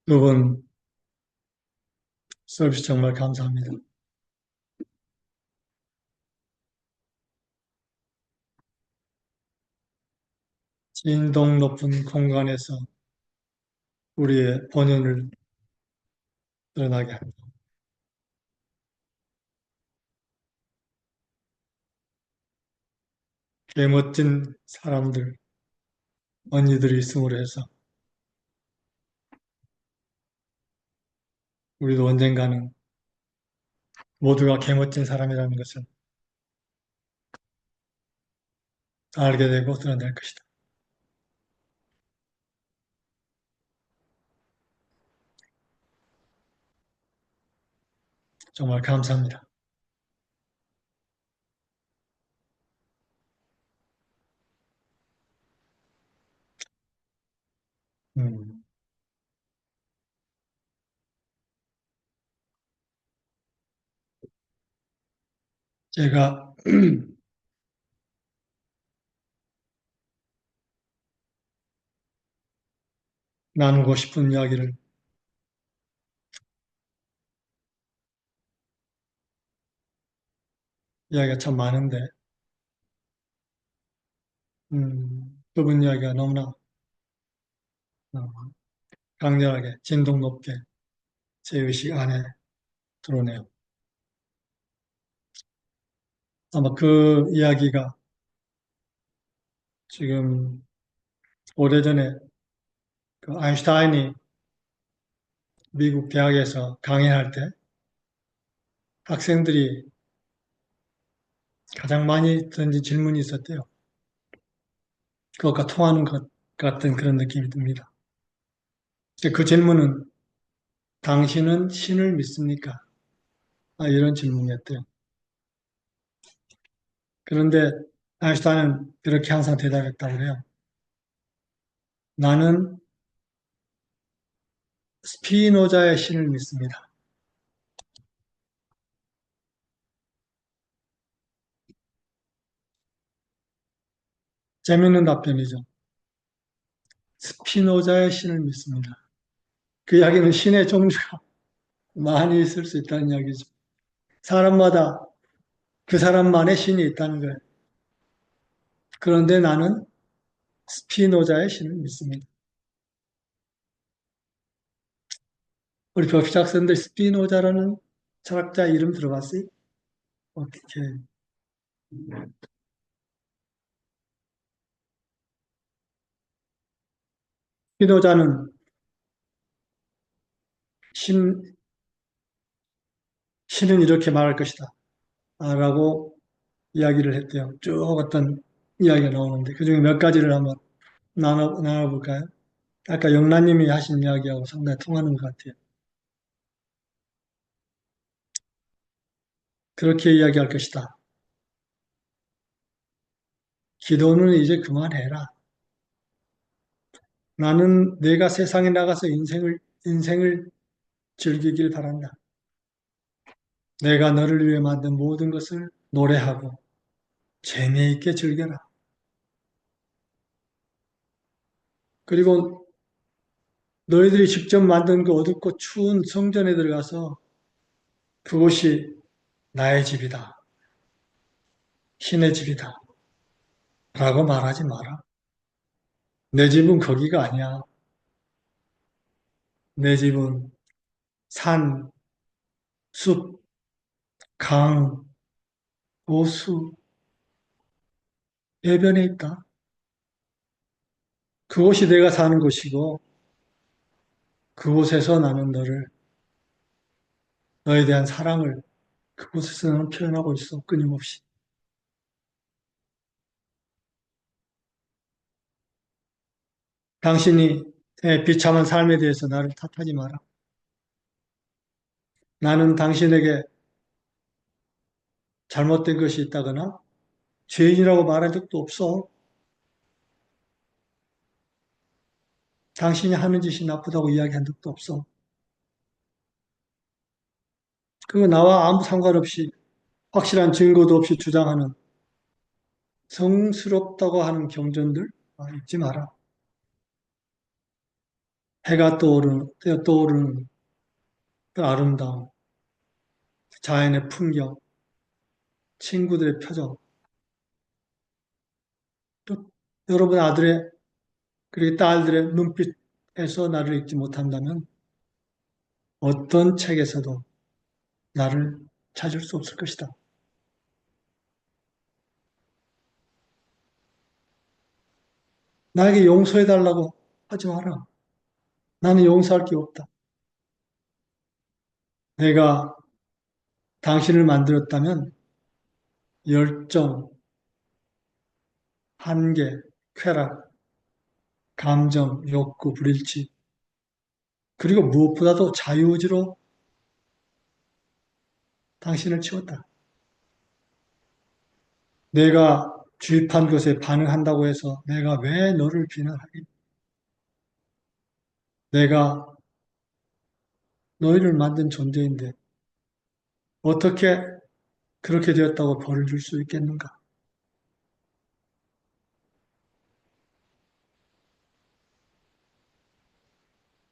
두 분 서비스 정말 감사합니다. 진동 높은 공간에서 우리의 본연을 드러나게 합니다. 멋진 사람들, 언니들이 있음으로 해서 우리도 언젠가는 모두가 개멋진 사람이라는 것을 알게 되고 드러낼 것이다. 정말 감사합니다. 음, 제가 나누고 싶은 이야기가 참 많은데, 그분 이야기가 너무나 어, 강렬하게, 진동 높게 제 의식 안에 들어오네요. 아마 그 이야기가 지금 오래전에 그 아인슈타인이 미국 대학에서 강연할 때 학생들이 가장 많이 던진 질문이 있었대요. 그것과 통하는 것 같은 그런 느낌이 듭니다. 그 질문은 당신은 신을 믿습니까? 이런 질문이었대요. 그런데 아인슈타인은 그렇게 항상 대답했다고 해요. 나는 스피노자의 신을 믿습니다. 재밌는 답변이죠. 스피노자의 신을 믿습니다. 그 이야기는 신의 종류가 많이 있을 수 있다는 이야기죠. 사람마다 그 사람만의 신이 있다는 거예요. 그런데 나는 스피노자의 신을 믿습니다. 우리 법학생들 스피노자라는 철학자 이름 들어봤어요? 어떻게? 스피노자는 신, 신은 이렇게 말할 것이다. 라고 이야기를 했대요. 쭉 어떤 이야기가 나오는데 그중에 몇 가지를 한번 나눠볼까요? 아까 영란님이 하신 이야기하고 상당히 통하는 것 같아요. 그렇게 이야기할 것이다. 기도는 이제 그만해라. 나는 내가 세상에 나가서 인생을 즐기길 바란다. 내가 너를 위해 만든 모든 것을 노래하고 재미있게 즐겨라. 그리고 너희들이 직접 만든 그 어둡고 추운 성전에 들어가서 그곳이 나의 집이다. 신의 집이다. 라고 말하지 마라. 내 집은 거기가 아니야. 내 집은 산, 숲, 강, 호수, 해변에 있다. 그곳이 내가 사는 곳이고 그곳에서 나는 너에 대한 사랑을 그곳에서는 표현하고 있어. 끊임없이. 당신이 비참한 삶에 대해서 나를 탓하지 마라. 나는 당신에게 잘못된 것이 있다거나 죄인이라고 말한 적도 없어. 당신이 하는 짓이 나쁘다고 이야기한 적도 없어. 그거 나와 아무 상관없이 확실한 증거도 없이 주장하는 성스럽다고 하는 경전들 잊지 마라. 해가 떠오르는 그 아름다움, 자연의 풍경, 친구들의 표정, 또 여러분 아들의, 그리고 딸들의 눈빛에서 나를 잊지 못한다면 어떤 책에서도 나를 찾을 수 없을 것이다. 나에게 용서해달라고 하지 마라. 나는 용서할 게 없다. 내가 당신을 만들었다면 열정, 한계, 쾌락, 감정, 욕구, 불일치, 그리고 무엇보다도 자유의지로 당신을 치웠다. 내가 주입한 것에 반응한다고 해서 내가 왜 너를 비난하겠니? 내가 너희를 만든 존재인데 어떻게 그렇게 되었다고 벌을 줄 수 있겠는가?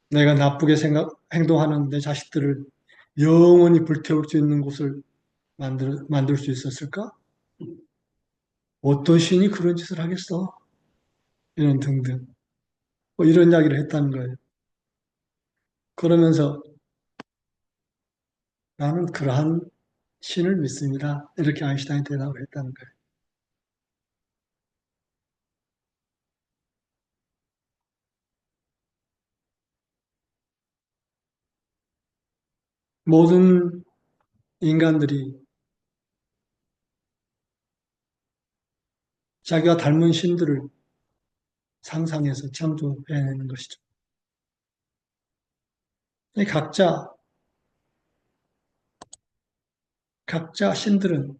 내가 나쁘게 행동하는 내 자식들을 영원히 불태울 수 있는 곳을 만들 수 있었을까? 어떤 신이 그런 짓을 하겠어? 이런 등등. 뭐 이런 이야기를 했다는 거예요. 그러면서 나는 그러한 신을 믿습니다. 이렇게 아인슈타인이 대답을 했다는 거예요. 모든 인간들이 자기가 닮은 신들을 상상해서 창조해내는 것이죠. 이 각자 신들은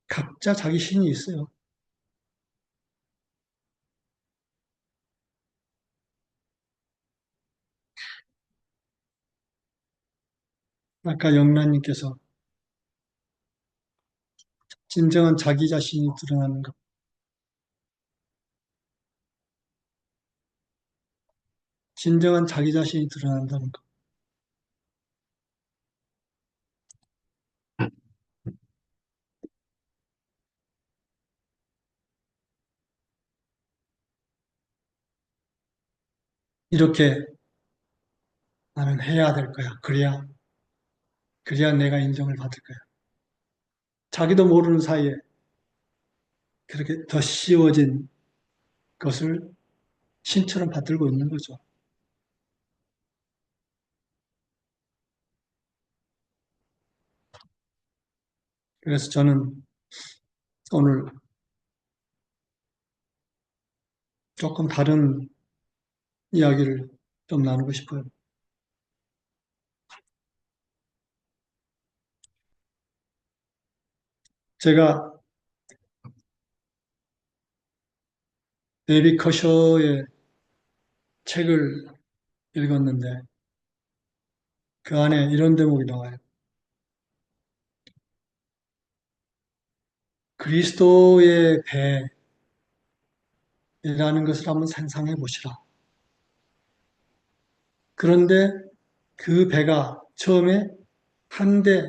각자 자기 신이 있어요. 아까 영란님께서 진정한 자기 자신이 드러나는 것. 진정한 자기 자신이 드러난다는 것. 이렇게 나는 해야 될 거야. 그래야 내가 인정을 받을 거야. 자기도 모르는 사이에 그렇게 더 씌워진 것을 신처럼 받들고 있는 거죠. 그래서 저는 오늘 조금 다른 이야기를 좀 나누고 싶어요. 제가 데이비 커셔의 책을 읽었는데 그 안에 이런 대목이 나와요. 그리스도의 배라는 것을 한번 상상해 보시라. 그런데 그 배가 처음에 한 대,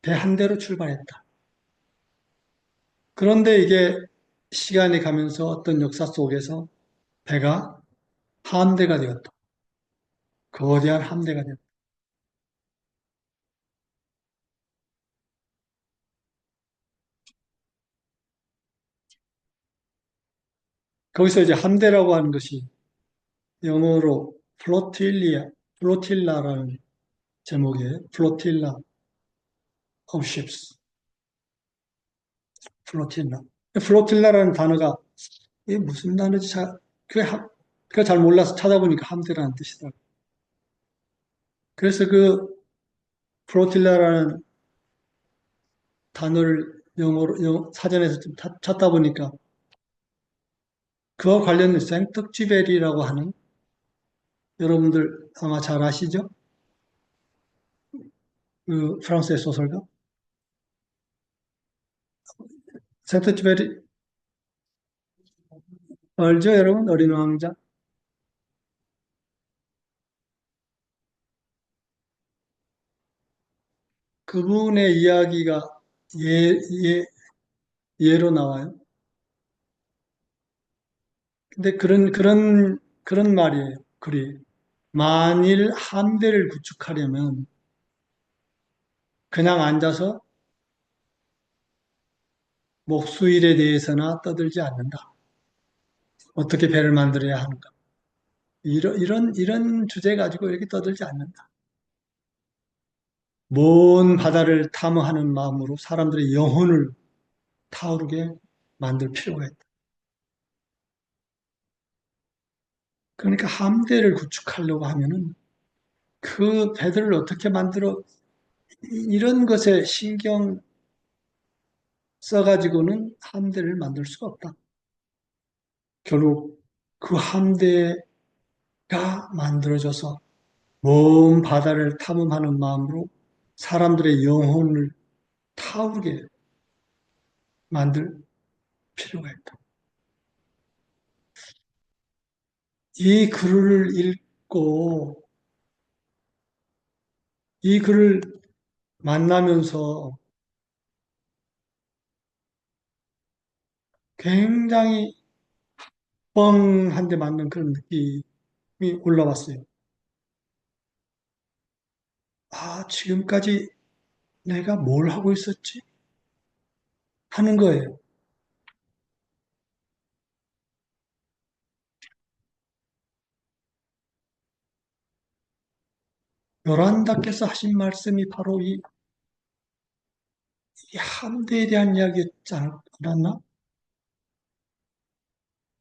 배 한 대로 출발했다. 그런데 이게 시간이 가면서 어떤 역사 속에서 배가 함대가 되었다. 거대한 함대가 되었다. 거기서 이제 함대라고 하는 것이 영어로 플로틸라라는 제목이에요. 플로틸라 of ships. 플로틸라. 플로틸라라는 단어가 이게 무슨 단어지? 그게 잘 몰라서 찾아보니까 함대라는 뜻이더라고요. 그래서 그 플로틸라라는 단어를 사전에서 좀 찾다 보니까 그와 관련된 생떡쥐베리라고 하는 여러분들 아마 잘 아시죠? 그 프랑스의 소설가 생떡쥐베리 알죠, 여러분? 어린 왕자. 그분의 이야기가 예, 예, 예로 나와요. 근데 그런 말이에요. 글이. 만일 함대를 구축하려면 그냥 앉아서 목수일에 대해서나 떠들지 않는다. 어떻게 배를 만들어야 하는가. 이런 주제 가지고 이렇게 떠들지 않는다. 먼 바다를 탐험하는 마음으로 사람들의 영혼을 타오르게 만들 필요가 있다. 그러니까 함대를 구축하려고 하면은 그 배들을 어떻게 만들어 이런 것에 신경 써가지고는 함대를 만들 수가 없다. 결국 그 함대가 만들어져서 먼 바다를 탐험하는 마음으로 사람들의 영혼을 타오르게 만들 필요가 있다. 이 글을 읽고 이 글을 만나면서 굉장히 뻥한 대 맞는 그런 느낌이 올라왔어요. 아, 지금까지 내가 뭘 하고 있었지? 하는 거예요. 요란다께서 하신 말씀이 바로 이 함대에 대한 이야기였지 않았나?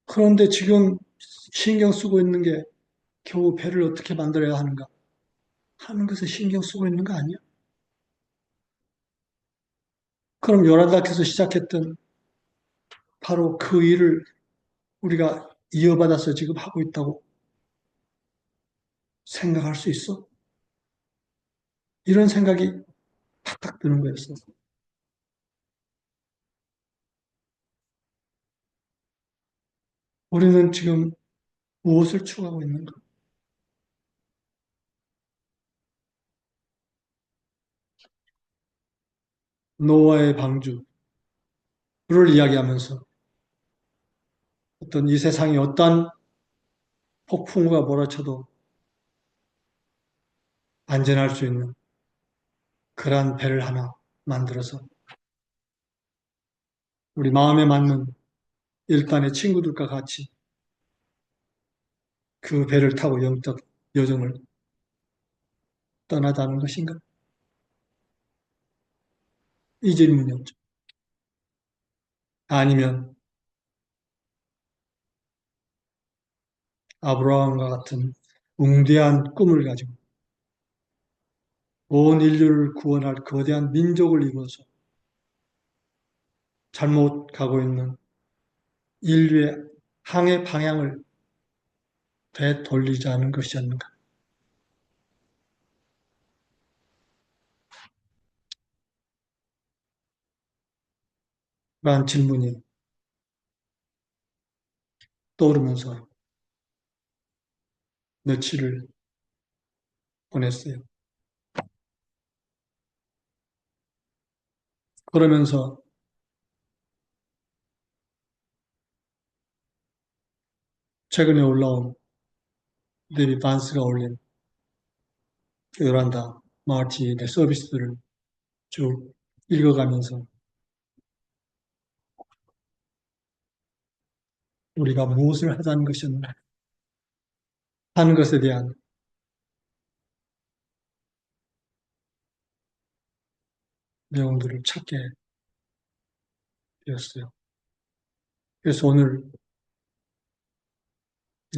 그런데 지금 신경 쓰고 있는 게 겨우 배를 어떻게 만들어야 하는가 하는 것에 신경 쓰고 있는 거 아니야? 그럼 요란다께서 시작했던 바로 그 일을 우리가 이어받아서 지금 하고 있다고 생각할 수 있어? 이런 생각이 탁탁 드는 거였어. 우리는 지금 무엇을 추구하고 있는가? 노아의 방주를 이야기하면서 어떤 이 세상에 어떠한 폭풍우가 몰아쳐도 안전할 수 있는 그러한 배를 하나 만들어서 우리 마음에 맞는 일단의 친구들과 같이 그 배를 타고 영적 여정을 떠나자는 것인가? 이 질문이었죠. 아니면 아브라함과 같은 웅대한 꿈을 가지고 온 인류를 구원할 거대한 민족을 이루어서 잘못 가고 있는 인류의 항해 방향을 되돌리자는 것이었는가? 라는 질문이 떠오르면서 며칠을 보냈어요. 그러면서 최근에 올라온 데이비 반스가 올린 요란다 마르티의 서비스들을 쭉 읽어가면서 우리가 무엇을 하자는 것이었나 하는 것에 대한 내용들을 찾게 되었어요. 그래서 오늘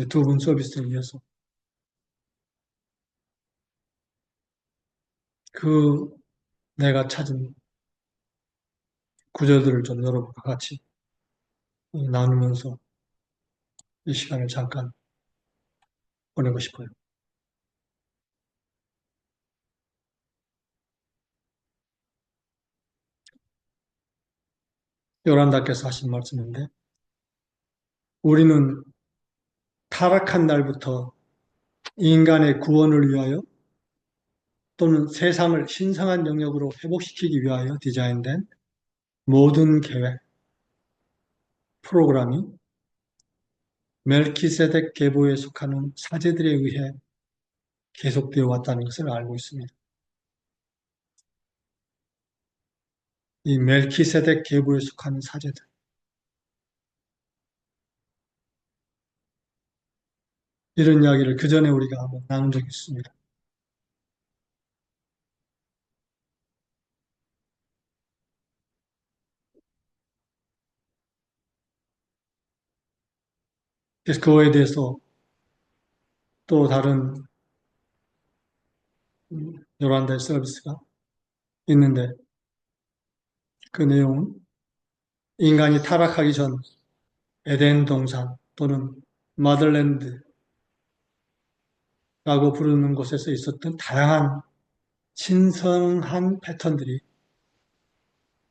두 분 서비스를 위해서 그 내가 찾은 구절들을 좀 여러분과 같이 나누면서 이 시간을 잠깐 보내고 싶어요. 요란다께서 하신 말씀인데 우리는 타락한 날부터 인간의 구원을 위하여 또는 세상을 신성한 영역으로 회복시키기 위하여 디자인된 모든 계획, 프로그램이 멜키세덱 계보에 속하는 사제들에 의해 계속되어 왔다는 것을 알고 있습니다. 이 멜키세덱 계보에 속하는 사제들. 이런 이야기를 그 전에 우리가 한번 나눈 적이 있습니다. 그래서 그거에 대해서 또 다른 요란대 서비스가 있는데 그 내용은 인간이 타락하기 전 에덴 동산 또는 마들랜드라고 부르는 곳에서 있었던 다양한 신성한 패턴들이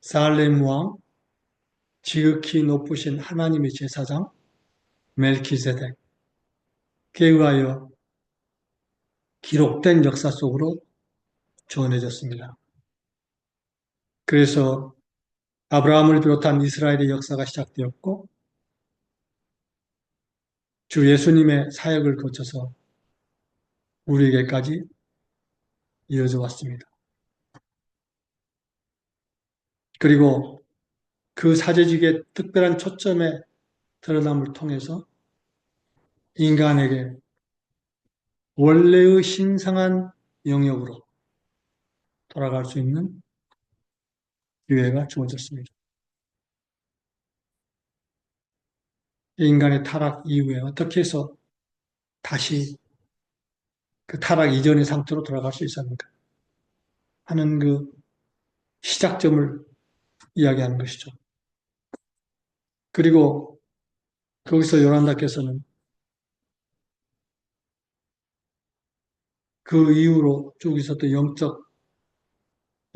살렘 왕, 지극히 높으신 하나님의 제사장 멜키세덱에 의하여 기록된 역사 속으로 전해졌습니다. 그래서 아브라함을 비롯한 이스라엘의 역사가 시작되었고 주 예수님의 사역을 거쳐서 우리에게까지 이어져 왔습니다. 그리고 그 사제직의 특별한 초점의 드러남을 통해서 인간에게 원래의 신성한 영역으로 돌아갈 수 있는 기회가 주어졌습니다. 인간의 타락 이후에 어떻게 해서 다시 그 타락 이전의 상태로 돌아갈 수 있었는가 하는 그 시작점을 이야기하는 것이죠. 그리고 거기서 요란다께서는 그 이후로 쭉 있었던 영적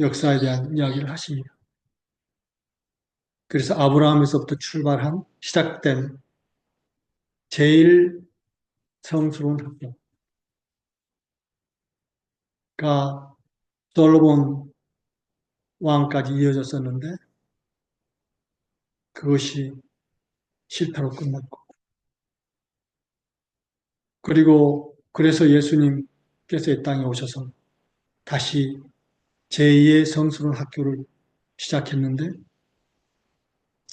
역사에 대한 이야기를 하십니다. 그래서 아브라함에서부터 출발한 시작된 제일 성스러운 학교가 솔로몬 왕까지 이어졌었는데 그것이 실패로 끝났고 그리고 그래서 예수님께서 이 땅에 오셔서 다시 제2의 성스러운 학교를 시작했는데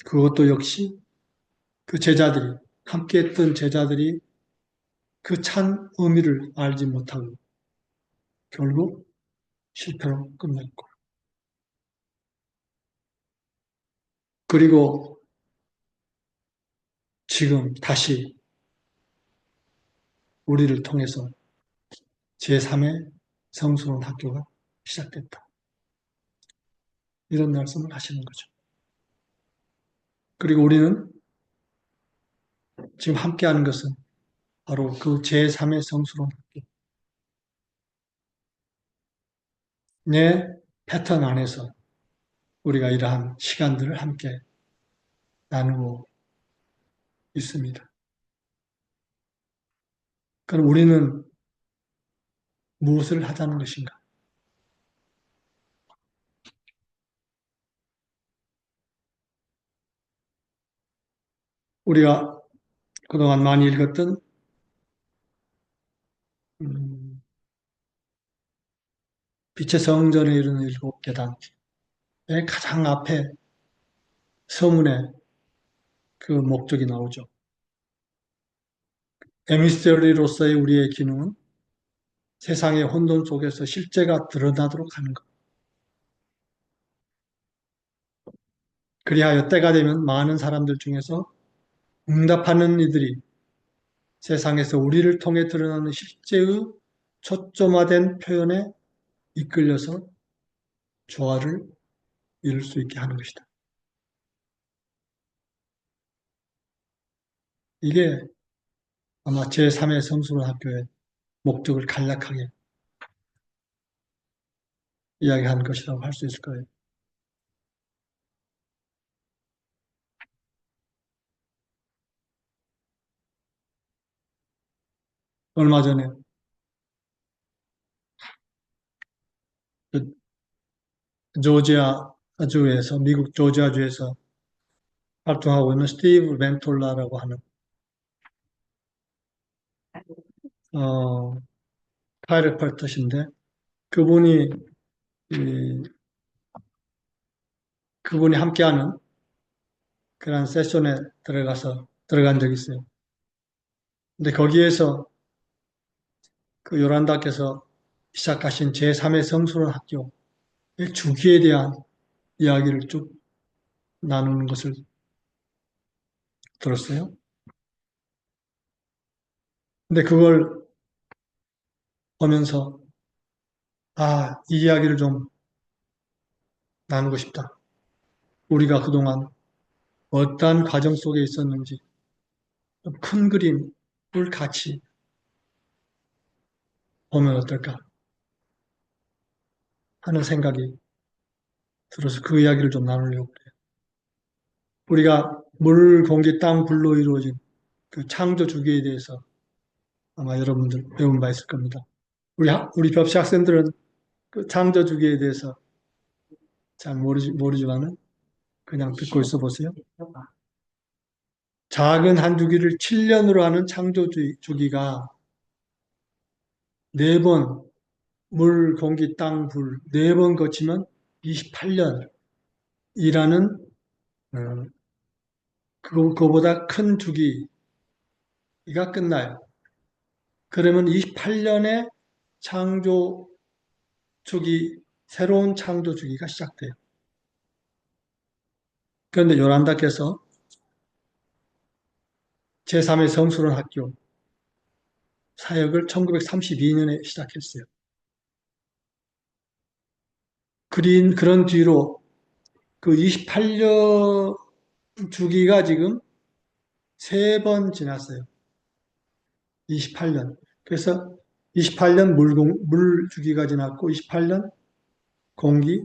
그것도 역시 그 제자들이 함께 했던 제자들이 그 찬 의미를 알지 못하고 결국 실패로 끝냈고 그리고 지금 다시 우리를 통해서 제3의 성스러운 학교가 시작됐다. 이런 말씀을 하시는 거죠. 그리고 우리는 지금 함께하는 것은 바로 그 제3의 성스러운 학교. 내 패턴 안에서 우리가 이러한 시간들을 함께 나누고 있습니다. 그럼 우리는 무엇을 하자는 것인가? 우리가 그동안 많이 읽었던 음, 빛의 성전에 이르는 일곱 계단의 가장 앞에 서문에 그 목적이 나오죠. 에미스터리로서의 우리의 기능은 세상의 혼돈 속에서 실제가 드러나도록 하는 것. 그리하여 때가 되면 많은 사람들 중에서 응답하는 이들이 세상에서 우리를 통해 드러나는 실제의 초점화된 표현에 이끌려서 조화를 이룰 수 있게 하는 것이다. 이게 아마 제3의 성수론 학교의 목적을 간략하게 이야기한 것이라고 할 수 있을 거예요. 얼마 전에 조지아주에서, 미국 조지아주에서 활동하고 있는 스티브 벤톨라라고 하는, 어, 카이로프랙터신데, 그분이, 이, 그분이 함께하는 그런 세션에 들어간 적이 있어요. 근데 거기에서 그 요란다께서 시작하신 제3의 성스러운 학교의 주기에 대한 이야기를 쭉 나누는 것을 들었어요. 근데 그걸 보면서, 이 이야기를 좀 나누고 싶다. 우리가 그동안 어떠한 과정 속에 있었는지 좀 큰 그림을 같이 보면 어떨까 하는 생각이 들어서 그 이야기를 좀 나누려고 그래요. 우리가 물, 공기, 땅, 불로 이루어진 그 창조 주기에 대해서 아마 여러분들 배운 바 있을 겁니다. 우리 벽시 학생들은 그 창조 주기에 대해서 잘 모르지만은 그냥 듣고 있어 보세요. 작은 한 주기를 7년으로 하는 창조 주기가 네 번, 물, 공기, 땅, 불, 네 번 거치면 28년이라는, 그거보다 큰 주기가 끝나요. 그러면 28년에 창조 주기, 새로운 창조 주기가 시작돼요. 그런데 요란다께서 제3의 성스러운 학교 사역을 1932년에 시작했어요. 그런 뒤로 그 28년 주기가 지금 세 번 지났어요. 28년. 그래서 28년 물 주기가 지났고, 28년 공기,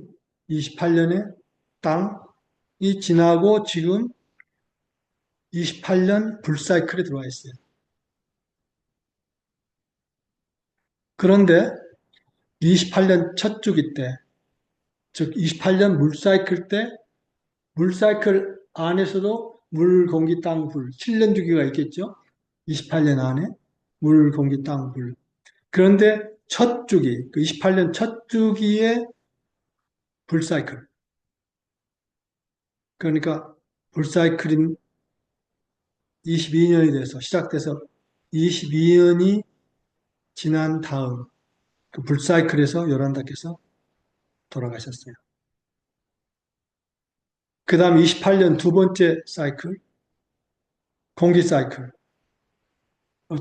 28년에 땅이 지나고 지금 28년 불사이클에 들어와 있어요. 그런데 28년 첫 주기 때, 즉 28년 물사이클 때, 물사이클 안에서도 물, 공기, 땅, 불, 7년 주기가 있겠죠? 28년 안에 물, 공기, 땅, 불. 그런데 첫 주기, 그 28년 첫 주기의 불사이클. 그러니까 불사이클인 22년이 돼서 시작돼서 22년이 지난 다음 그 불사이클에서 요란다께서 돌아가셨어요. 그 다음 28년 두 번째 사이클, 공기 사이클.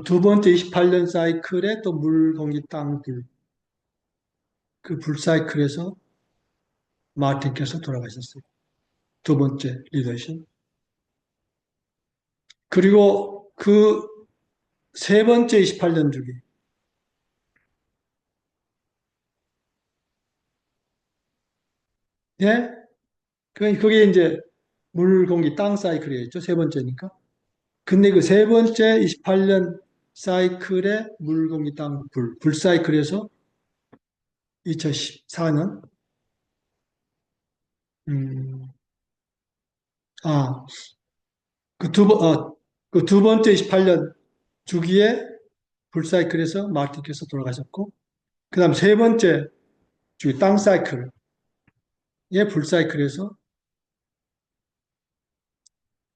두 번째 28년 사이클에 또 물, 공기, 땅, 불. 그 불사이클에서 마틴께서 돌아가셨어요. 두 번째 리더십. 그리고 그 세 번째 28년 주기. 예? 그게 이제 물, 공기, 땅 사이클이었죠. 세 번째니까. 근데 그 세 번째 28년 사이클의 물, 공기, 땅, 불 사이클에서 2014년, 음, 아, 그 두 번째 28년 주기에 불 사이클에서 마틴께서 돌아가셨고, 그 다음 세 번째 주기 땅 사이클의 불 사이클에서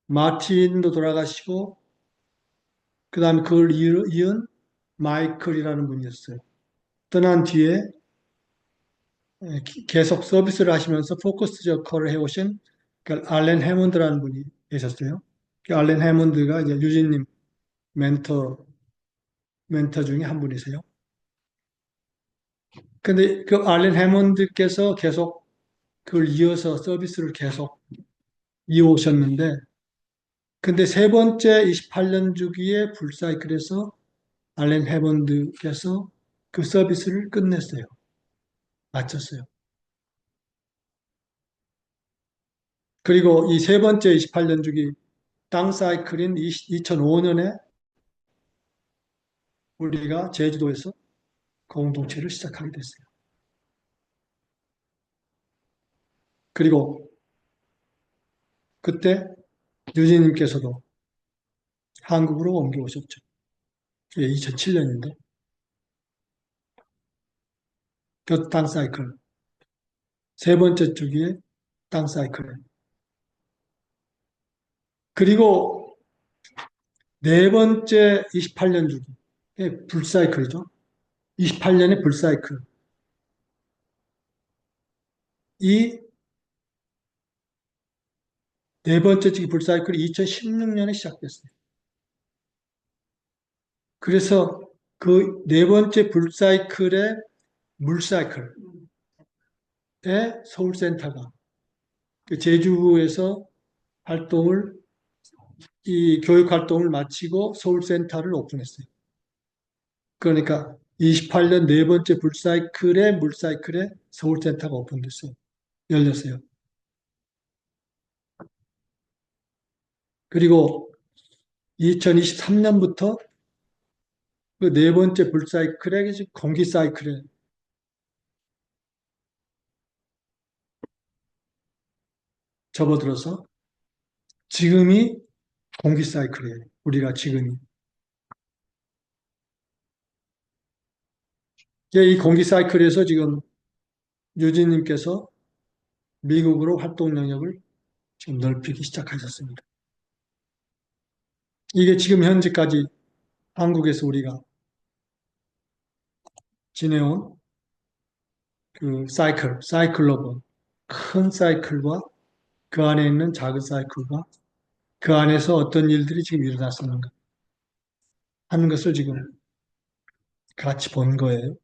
마틴도 돌아가시고, 그 다음에 그걸 이은 마이클이라는 분이었어요. 떠난 뒤에 계속 서비스를 하시면서 포커스 역할을 해오신 그 알렌 해먼드라는 분이 계셨어요. 그 알렌 해먼드가 이제 유진님 멘터 중에 한 분이세요. 근데 그 알렌 해먼드께서 계속 그걸 이어서 서비스를 계속 이어오셨는데, 근데 세 번째 28년 주기의 불사이클에서 알렌 해먼드께서 그 서비스를 끝냈어요. 마쳤어요. 그리고 이 세 번째 28년 주기 땅 사이클인 2005년에 우리가 제주도에서 공동체를 시작하게 됐어요. 그리고 그때 유진님께서도 한국으로 옮겨오셨죠. 2007년인데, 그 땅 사이클. 세 번째 주기에 땅 사이클에. 그리고 네 번째 28년 주기. 불사이클이죠. 28년의 불사이클. 이 네 번째 주기 불사이클이 2016년에 시작됐어요. 그래서 그 네 번째 불사이클의 물사이클에 서울센터가 그 제주에서 활동을 이 교육 활동을 마치고 서울센터를 오픈했어요. 그러니까 28년 네 번째 불사이클의 물사이클에 서울센터가 오픈됐어요. 열렸어요. 그리고 2023년부터 그 네 번째 불사이클에 공기 사이클에 접어들어서 지금이 공기 사이클이에요. 우리가 지금이. 이 공기 사이클에서 지금 유진님께서 미국으로 활동 영역을 지금 넓히기 시작하셨습니다. 이게 지금 현재까지 한국에서 우리가 지내온 그 사이클로버, 큰 사이클과 그 안에 있는 작은 사이클과 그 안에서 어떤 일들이 지금 일어났었는가 하는 것을 지금 같이 본 거예요.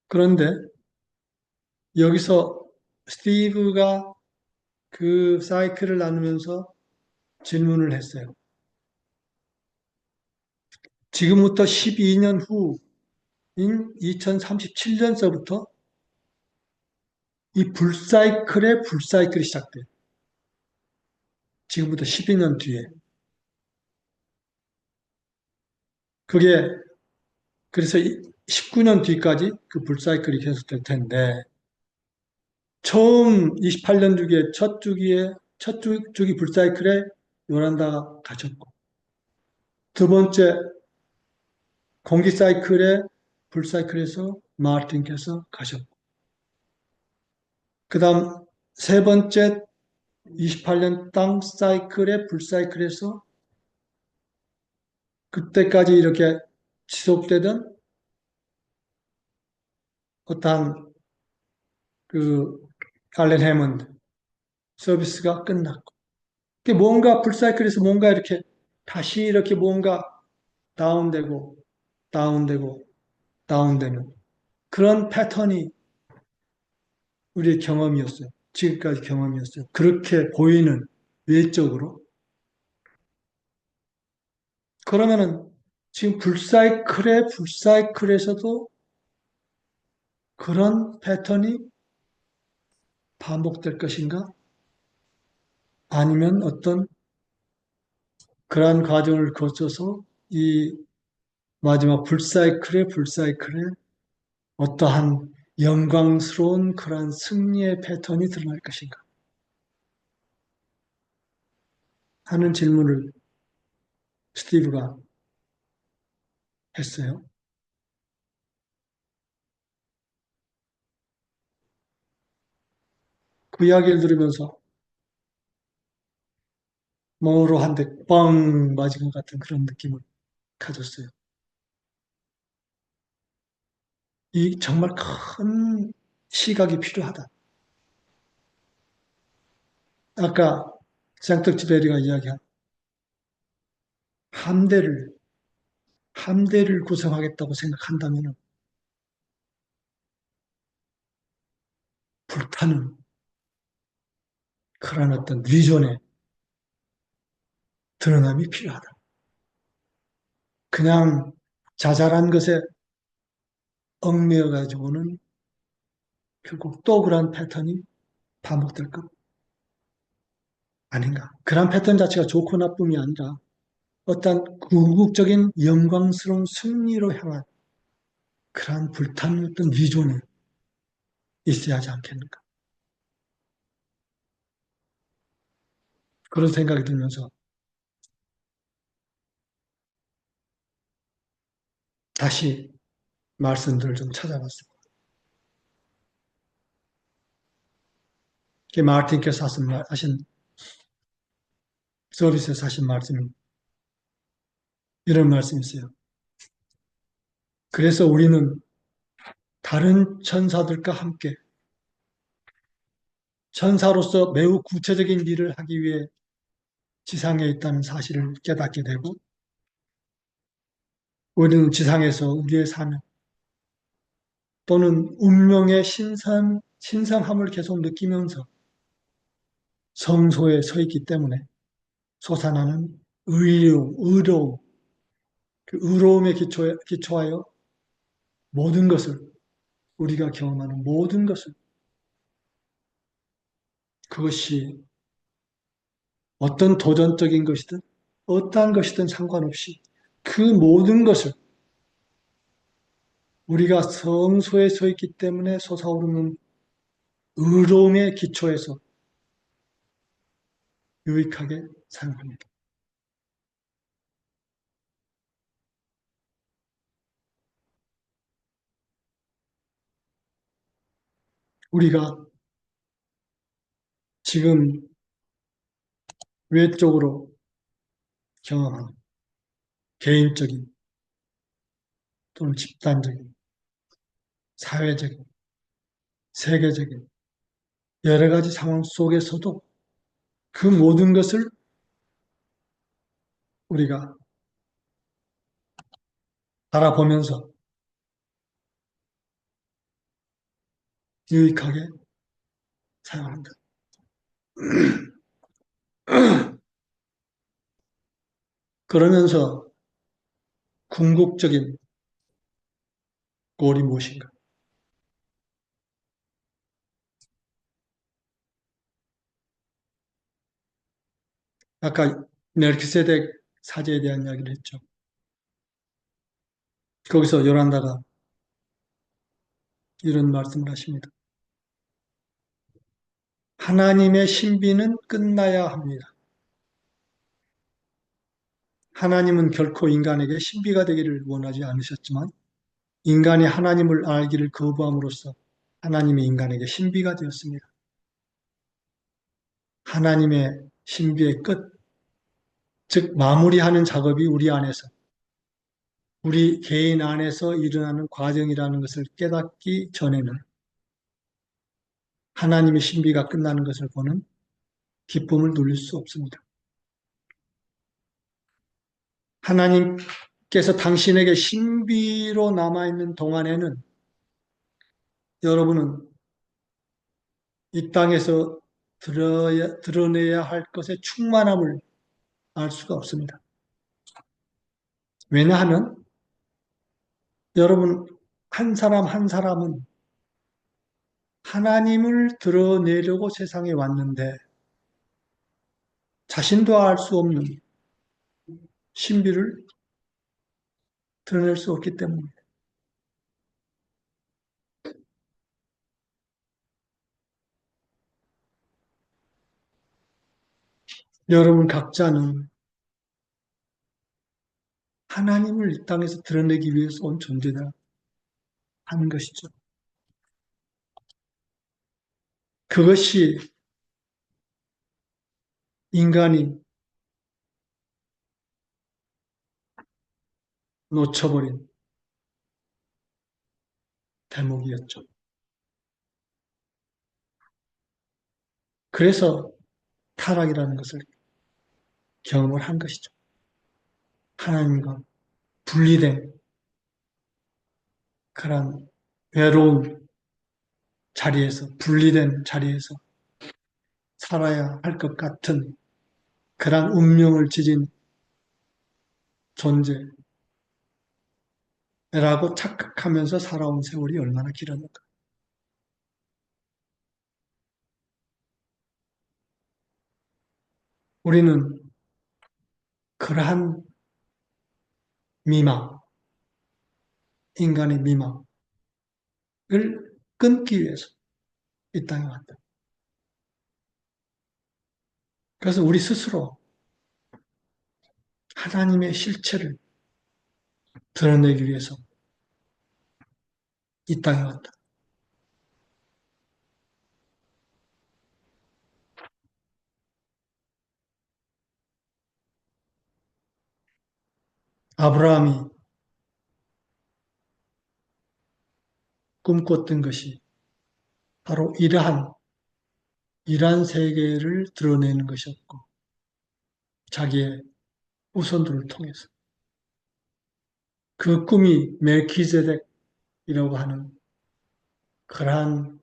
그런데 여기서 스티브가 그 사이클을 나누면서 질문을 했어요. 지금부터 12년 후인 2037년서부터 이 불사이클이 시작돼요. 지금부터 12년 뒤에. 그게 그래서 19년 뒤까지 그 불사이클이 계속될 텐데 처음 28년 주기에 첫 주기 불사이클에 요란다가 가셨고 두 번째 공기 사이클에 불사이클에서 마르틴께서 가셨고 그 다음 세 번째 28년 땅 사이클의 불사이클에서 그때까지 이렇게 지속되던 어떠한 그 알렌 해먼드 서비스가 끝났고 뭔가 불사이클에서 뭔가 이렇게 다시 이렇게 뭔가 다운되고 다운되고 다운되는 그런 패턴이 우리의 경험이었어요. 지금까지 경험이었어요. 그렇게 보이는 외적으로. 그러면은 지금 불사이클에서도 그런 패턴이 반복될 것인가? 아니면 어떤 그러한 과정을 거쳐서 이 마지막 불사이클에 어떠한 영광스러운 그러한 승리의 패턴이 드러날 것인가 하는 질문을 스티브가 했어요. 그 이야기를 들으면서 뭐로 한 대 뻥 맞은 것 같은 그런 느낌을 가졌어요. 이 정말 큰 시각이 필요하다. 아까 생떡지베리가 이야기한 함대를 함대를 구성하겠다고 생각한다면 불타는 그런 어떤 비전의 드러남이 필요하다. 그냥 자잘한 것에 얽매여 가지고는 결국 또 그런 패턴이 반복될 것 아닌가. 그런 패턴 자체가 좋고 나쁨이 아니라 어떤 궁극적인 영광스러운 승리로 향한 그러한 불타는 어떤 비전의 있어야 하지 않겠는가. 그런 생각이 들면서 다시 말씀들을 좀 찾아봤습니다. 마르틴께서 하신 서비스에서 하신 말씀이 이런 말씀이 있어요. 그래서 우리는 다른 천사들과 함께 천사로서 매우 구체적인 일을 하기 위해 지상에 있다는 사실을 깨닫게 되고, 우리는 지상에서 우리의 삶 또는 운명의 신성함을 계속 느끼면서 성소에 서 있기 때문에 솟아나는 의로움, 그 의로움에 기초하여 모든 것을, 우리가 경험하는 모든 것을, 그것이 어떤 도전적인 것이든 어떠한 것이든 상관없이 그 모든 것을 우리가 성소에 서 있기 때문에 솟아오르는 의로움의 기초에서 유익하게 사용합니다. 우리가 지금 외적으로 경험하는 개인적인 또는 집단적인, 사회적인, 세계적인 여러 가지 상황 속에서도 그 모든 것을 우리가 바라보면서 유익하게 사용한다. 그러면서 궁극적인 골이 무엇인가? 아까 멜키세덱 사제에 대한 이야기를 했죠. 거기서 요란다가 이런 말씀을 하십니다. 하나님의 신비는 끝나야 합니다. 하나님은 결코 인간에게 신비가 되기를 원하지 않으셨지만 인간이 하나님을 알기를 거부함으로써 하나님이 인간에게 신비가 되었습니다. 하나님의 신비의 끝, 즉 마무리하는 작업이 우리 안에서, 우리 개인 안에서 일어나는 과정이라는 것을 깨닫기 전에는 하나님의 신비가 끝나는 것을 보는 기쁨을 누릴 수 없습니다. 하나님께서 당신에게 신비로 남아있는 동안에는 여러분은 이 땅에서 드러내야 할 것의 충만함을 알 수가 없습니다. 왜냐하면 여러분 한 사람 한 사람은 하나님을 드러내려고 세상에 왔는데 자신도 알 수 없는 신비를 드러낼 수 없기 때문입니다. 여러분 각자는 하나님을 이 땅에서 드러내기 위해서 온 존재다 하는 것이죠. 그것이 인간이 놓쳐버린 대목이었죠. 그래서 타락이라는 것을 경험을 한 것이죠. 하나님과 분리된 그런 외로운 자리에서, 분리된 자리에서 살아야 할 것 같은 그런 운명을 지닌 존재라고 착각하면서 살아온 세월이 얼마나 길었는가. 우리는 그러한 미망, 인간의 미망을 끊기 위해서 이 땅에 왔다. 그래서 우리 스스로 하나님의 실체를 드러내기 위해서 이 땅에 왔다. 아브라함이 꿈꿨던 것이 바로 이러한 세계를 드러내는 것이었고, 자기의 후손들을 통해서 그 꿈이 멜키세덱이라고 하는 그러한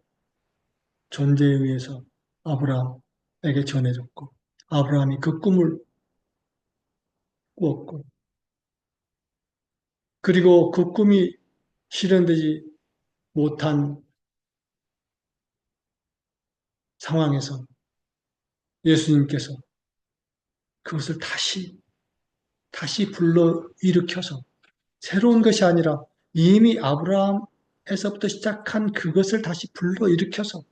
존재에 의해서 아브라함에게 전해졌고, 아브라함이 그 꿈을 꾸었고, 그리고 그 꿈이 실현되지 못한 상황에서 예수님께서 그것을 다시 불러 일으켜서 새로운 것이 아니라 이미 아브라함에서부터 시작한 그것을 다시 불러 일으켜서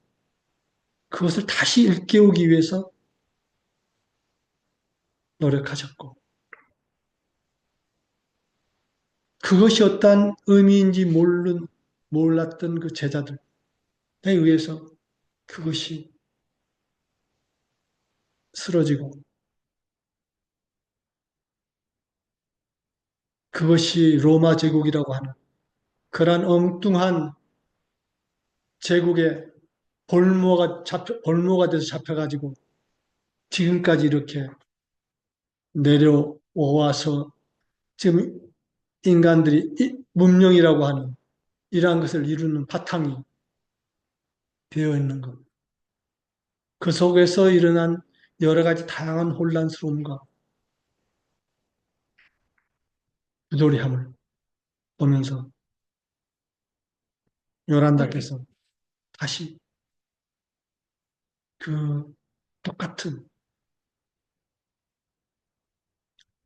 그것을 다시 일깨우기 위해서 노력하셨고, 그것이 어떤 의미인지 몰랐던 그 제자들에 의해서 그것이 쓰러지고, 그것이 로마 제국이라고 하는 그러한 엉뚱한 제국의 볼모가 돼서 잡혀가지고 지금까지 이렇게 내려와서 지금 인간들이 문명이라고 하는 이러한 것을 이루는 바탕이 되어 있는 것. 그 속에서 일어난 여러 가지 다양한 혼란스러움과 부조리함을 보면서 요란다께서 다시 그 똑같은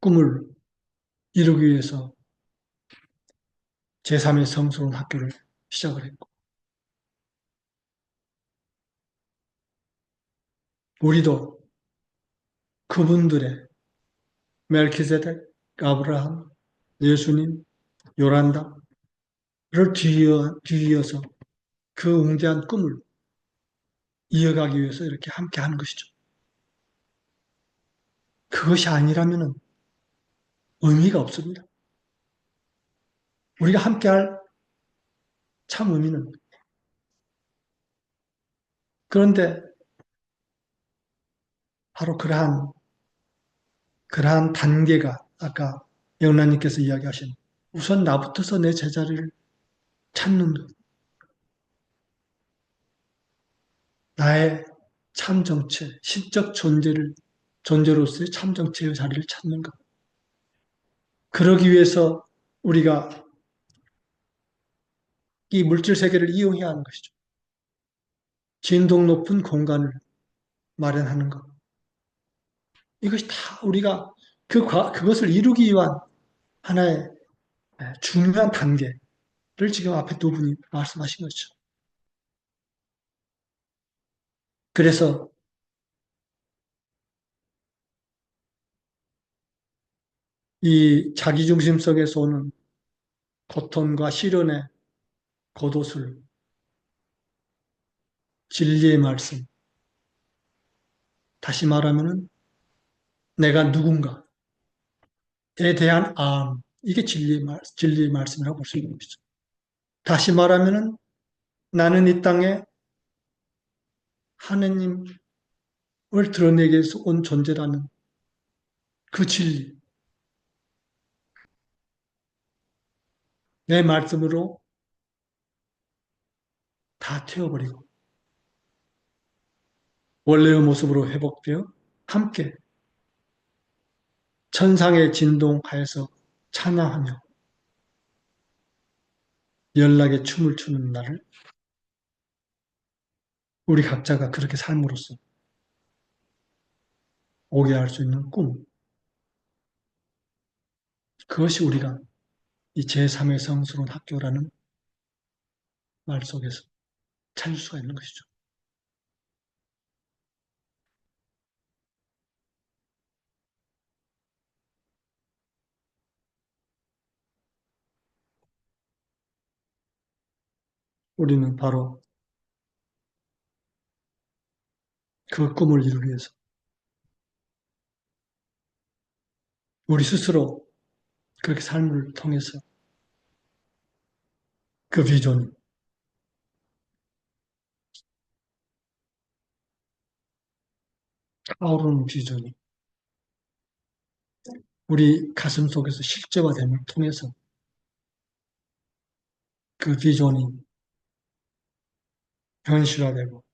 꿈을 이루기 위해서 제3의 성스러운 학교를 시작을 했고, 우리도 그분들의 멜키세덱, 아브라함, 예수님, 요란다를 뒤이어서 그 웅대한 꿈을 이어가기 위해서 이렇게 함께 하는 것이죠. 그것이 아니라면 의미가 없습니다. 우리가 함께할 참 의미는, 그런데 바로 그러한 단계가 아까 영란님께서 이야기하신 우선 나부터서 내 제자리를 찾는 것, 나의 참 정체, 신적 존재로서의 참 정체의 자리를 찾는 것. 그러기 위해서 우리가 이 물질 세계를 이용해야 하는 것이죠. 진동 높은 공간을 마련하는 것. 이것이 다 우리가 그것을 이루기 위한 하나의 중요한 단계를 지금 앞에 두 분이 말씀하신 거죠. 그래서 이 자기중심 속에서 오는 고통과 시련의 겉옷을 진리의 말씀, 다시 말하면은 내가 누군가에 대한 이게 진리의 말씀이라고 볼 수 있는 것이죠. 다시 말하면은 나는 이 땅에 하느님을 드러내기 위해서 온 존재라는 그 진리, 내 말씀으로 다 태워버리고 원래의 모습으로 회복되어 함께 천상의 진동하에서 찬양하며 연락의 춤을 추는 날을 우리 각자가 그렇게 삶으로써 오게 할 수 있는 꿈, 그것이 우리가 이 제3의 성스러운 학교라는 말 속에서 찾을 수가 있는 것이죠. 우리는 바로 그 꿈을 이루기 위해서 우리 스스로 그렇게 삶을 통해서 그 비전이, 타오르는 비전이 우리 가슴 속에서 실제화됨을 통해서 그 비전이 현실화되고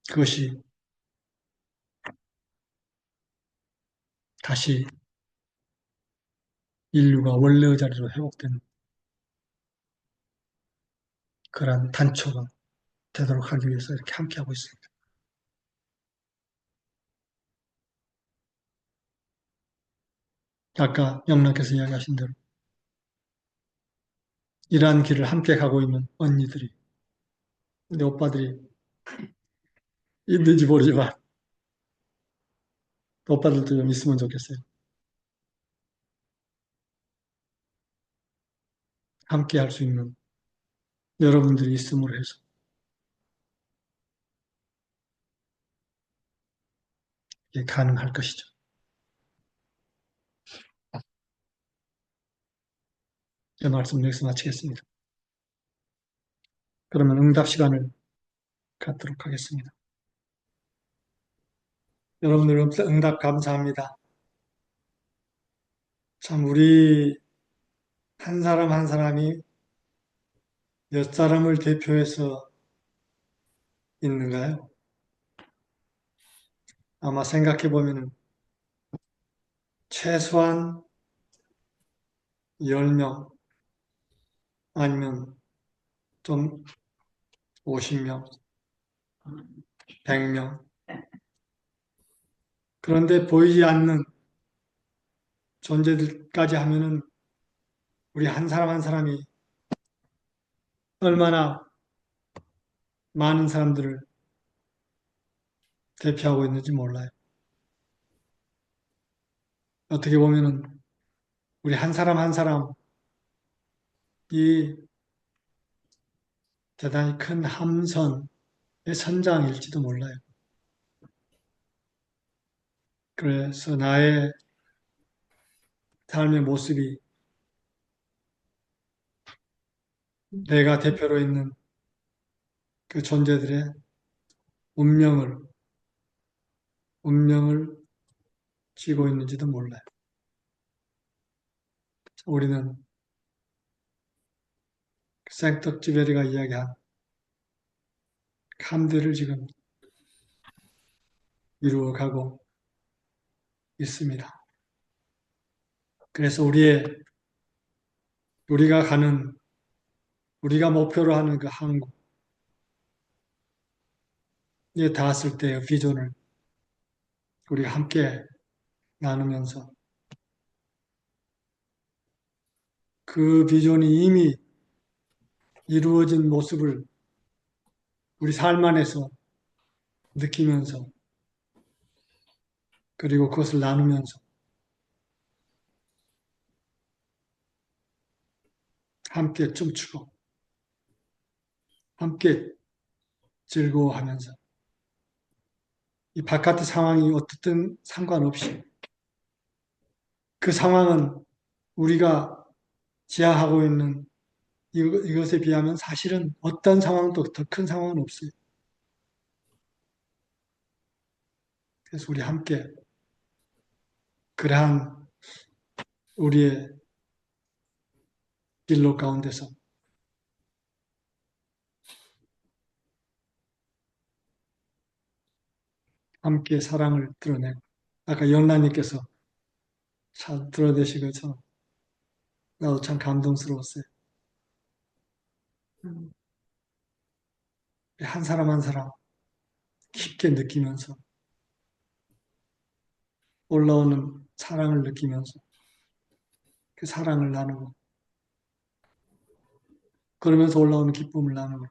그것이 다시 인류가 원래의 자리로 회복되는 그러한 단초가 되도록 하기 위해서 이렇게 함께하고 있습니다. 아까 영락께서 이야기하신 대로 이러한 길을 함께 가고 있는 언니들이, 우리 오빠들이 있는지 모르지만 오빠들도 좀 있으면 좋겠어요. 함께 할 수 있는 여러분들이 있음으로 해서 이게 가능할 것이죠. 이 말씀 여기서 마치겠습니다. 그러면 응답 시간을 갖도록 하겠습니다. 여러분들 응답 감사합니다. 참 우리 한 사람 한 사람이 몇 사람을 대표해서 있는가요? 아마 생각해 보면은 최소한 10명 아니면 좀 50명, 100명. 그런데 보이지 않는 존재들까지 하면은 우리 한 사람 한 사람이 얼마나 많은 사람들을 대표하고 있는지 몰라요. 어떻게 보면은 우리 한 사람 한 사람이 대단히 큰 함선의 선장일지도 몰라요. 그래서 나의 삶의 모습이 내가 대표로 있는 그 존재들의 운명을, 운명을 쥐고 있는지도 몰라요. 우리는 생떡지베리가 이야기한 감들을 지금 이루어가고 있습니다. 그래서 우리가 가는, 우리가 목표로 하는 그 한국에 닿았을 때의 비전을 우리가 함께 나누면서 그 비전이 이미 이루어진 모습을 우리 삶 안에서 느끼면서 그리고 그것을 나누면서 함께 춤추고 함께 즐거워하면서 이 바깥의 상황이 어떻든 상관없이 그 상황은 우리가 지향하고 있는 이것에 비하면 사실은 어떤 상황도 더 큰 상황은 없어요. 그래서 우리 함께 그러한 우리의 길로 가운데서 함께 사랑을 드러내고 아까 영란님께서 잘 드러내시고 나도 참 감동스러웠어요. 한 사람 한 사람 깊게 느끼면서 올라오는 사랑을 느끼면서 그 사랑을 나누고 그러면서 올라오는 기쁨을 나누고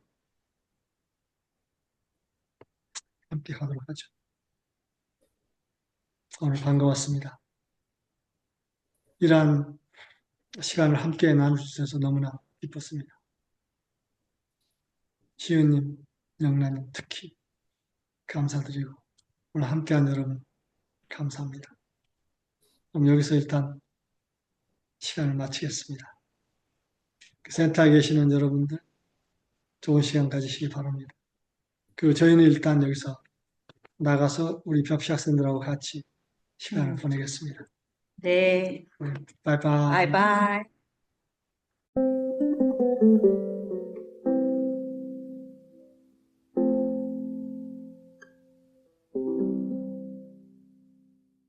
함께 가도록 하죠. 오늘 반가웠습니다. 이러한 시간을 함께 나눌 수 있어서 너무나 기뻤습니다. 시은님, 영란님 특히 감사드리고 오늘 함께한 여러분 감사합니다. 그럼 여기서 일단 시간을 마치겠습니다. 그 센터에 계시는 여러분들 좋은 시간 가지시기 바랍니다. 그리고 저희는 일단 여기서 나가서 우리 벽시 학생들하고 같이 시간을 보내겠습니다. 네. 바이바이. 바이바이.